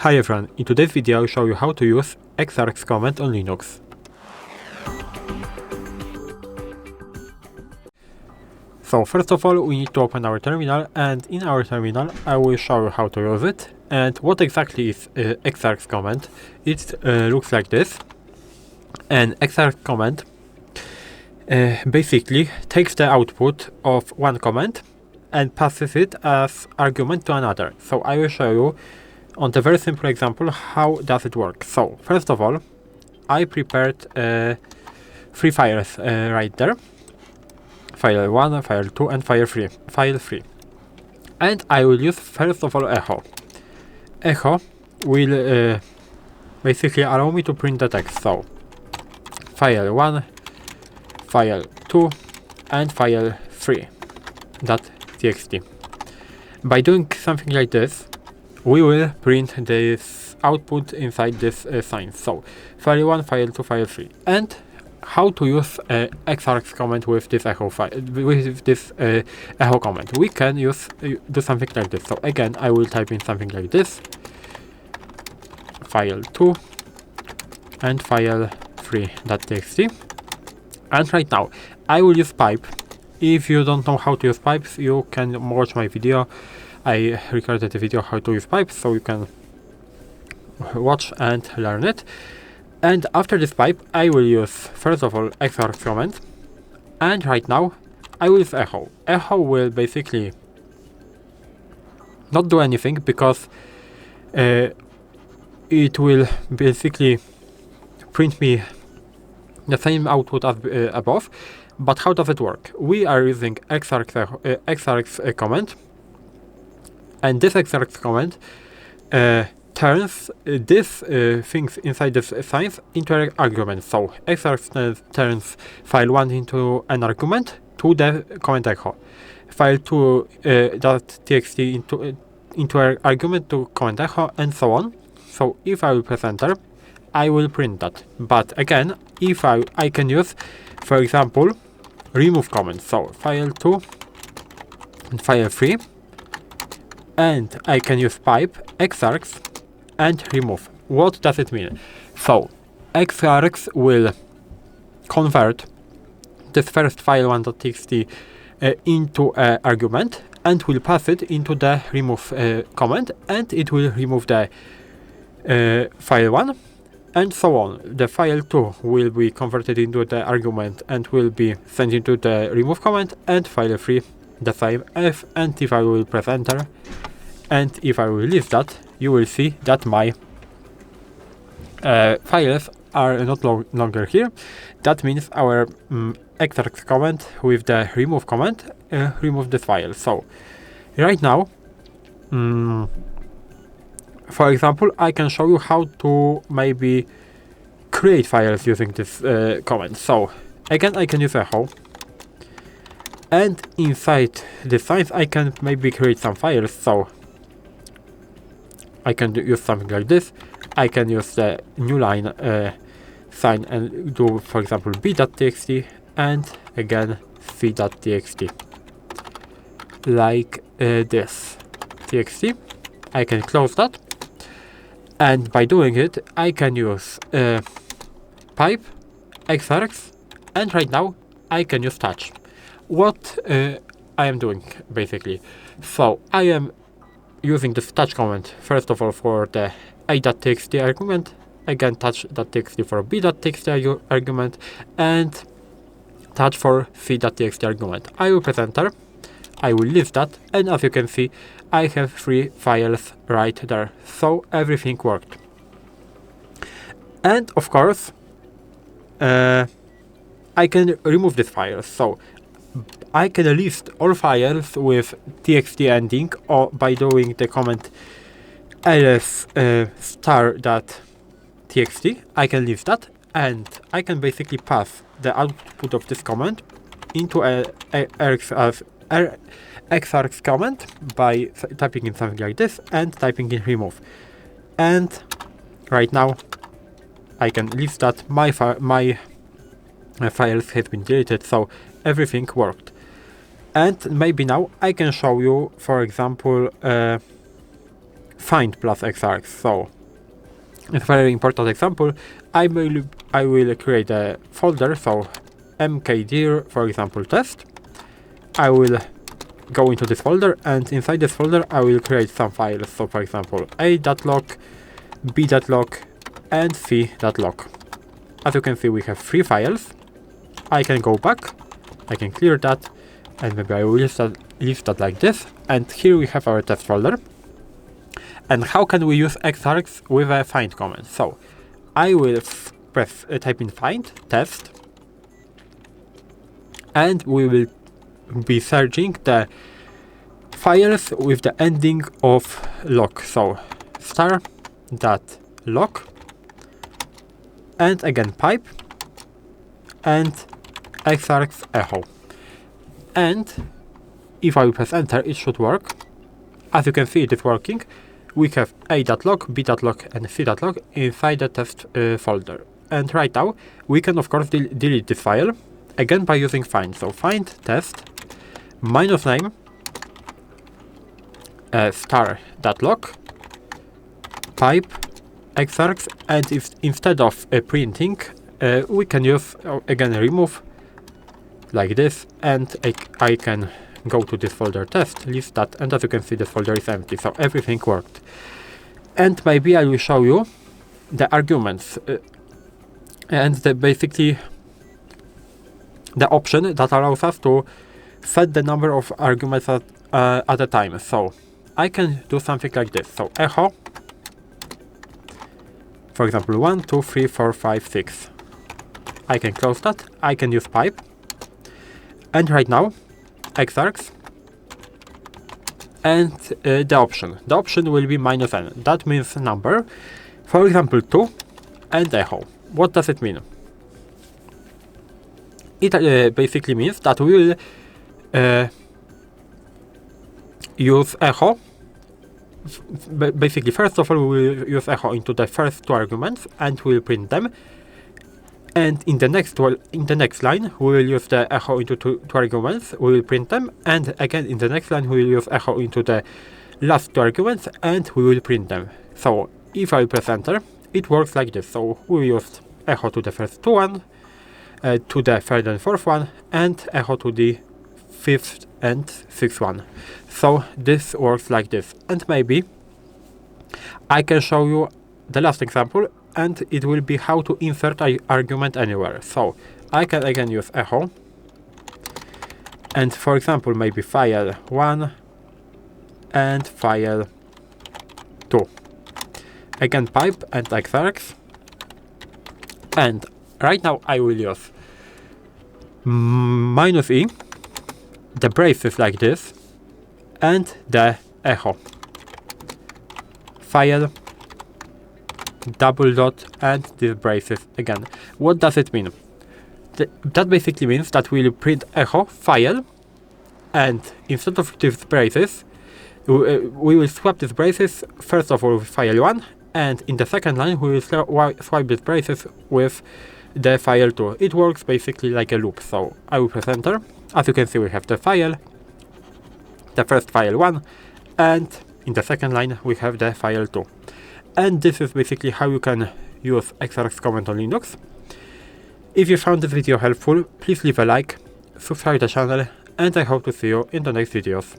Hi everyone, in today's video I'll show you how to use xargs command on Linux. So first of all we need to open our terminal, and in our terminal I will show you how to use it and what exactly is xargs command. It looks like this. An xargs command basically takes the output of one command and passes it as argument to another. So I will show you on the very simple example how does it work. So first of all I prepared 3 files right there. File 1, file 2 and file 3. And I will use first of all echo. Echo will basically allow me to print the text. So file 1, file 2 and file 3.txt. By doing something like this, we will print this output inside this sign. So file 1, file 2, file 3. And how to use xargs command with this echo file, with this echo command? We can do something like this. So again, I will type in something like this: file 2 and file 3.txt. And right now I will use pipe. If you don't know how to use pipes, you can watch my video. I recorded a video how to use pipes, so you can watch and learn it. And after this pipe, I will use first of all xargs command, and right now I will use echo. Echo will basically not do anything because it will basically print me the same output as above. But how does it work? We are using xargs command, and this xargs command turns this things inside this signs into an argument. So xargs turns file 1 into an argument to the command echo, file 2 .txt into an argument to command echo, and so on. So if I will press enter, I will print that. But again, if I can use, for example, remove command. So file 2 and file 3, and I can use pipe xargs and remove. What does it mean? So xargs will convert this first file 1.txt into an argument and will pass it into the remove command, and it will remove the file 1 and so on. The file 2 will be converted into the argument and will be sent into the remove command, and file 3 the same. And if I will press enter and if I will release that, you will see that my files are not longer here. That means our xargs command with the remove command remove this file. So right now, for example, I can show you how to maybe create files using this command. So again, I can use echo, and inside the signs I can maybe create some files. So I can use something like this. I can use the new line sign and do, for example, b.txt and again c.txt, like this txt. I can close that, and by doing it I can use pipe xargs, and right now I can use touch. What I am doing basically, so I am using this touch command first of all for the a.txt argument, again touch.txt for b.txt argument, and touch for c.txt argument. I will press enter, I will leave that, and as you can see I have 3 files right there. So everything worked. And of course I can remove this file. So I can list all files with txt ending, or by doing the command ls star.txt, I can list that, and I can basically pass the output of this command into a xargs command by typing in something like this and typing in remove. And right now I can list that my files have been deleted, so everything worked. And maybe now I can show you, for example, find plus xargs. So it's a very important example. I will create a folder, so mkdir, for example, test. I will go into this folder, and inside this folder I will create some files. So for example, a.log, b.log, and c.log. As you can see, we have 3 files. I can go back, I can clear that, and maybe I will leave that like this. And here we have our test folder. And how can we use xargs with a find command? So I will type in find test, and we will be searching the files with the ending of log. So star.log, and again pipe, and xargs echo. And if I press enter, it should work. As you can see, it is working. We have a.log, b.log, and c.log inside the test folder. And right now, we can of course delete this file, again by using find. So find test -name star.log pipe xargs, and if instead of printing, we can use again remove like this, and I can go to this folder test, list that, and as you can see, the folder is empty, so everything worked. And maybe I will show you the arguments and basically the option that allows us to set the number of arguments at a time. So I can do something like this. So echo, for example, 1, 2, 3, 4, 5, 6. I can close that. I can use pipe. And right now, xargs, and the option. The option will be -n. That means number. For example, 2 and echo. What does it mean? It basically means that we will use echo. Basically, first of all, we will use echo into the first 2 arguments, and we will print them. And in the next line, we will use the echo into two arguments. We will print them, and again in the next line, we will use echo into the last 2 arguments, and we will print them. So if I press enter, it works like this. So we used echo to the first 2 to the third and fourth one, and echo to the 5th and 6th one. So this works like this. And maybe I can show you the last example, and it will be how to insert an argument anywhere. So I can again use echo, and for example, maybe file 1 and file 2. Again pipe and xargs, and right now I will use -e, the braces like this, and the echo. File, double dot, and these braces again. What does it mean? That basically means that we'll print echo file, and instead of these braces, we will swap these braces first of all with file 1, and in the second line we will swipe these braces with the file 2. It works basically like a loop. So I will press enter. As you can see, we have the file, the first file 1, and in the second line we have the file 2. And this is basically how you can use xargs command on Linux. If you found this video helpful, please leave a like, subscribe to the channel, and I hope to see you in the next videos.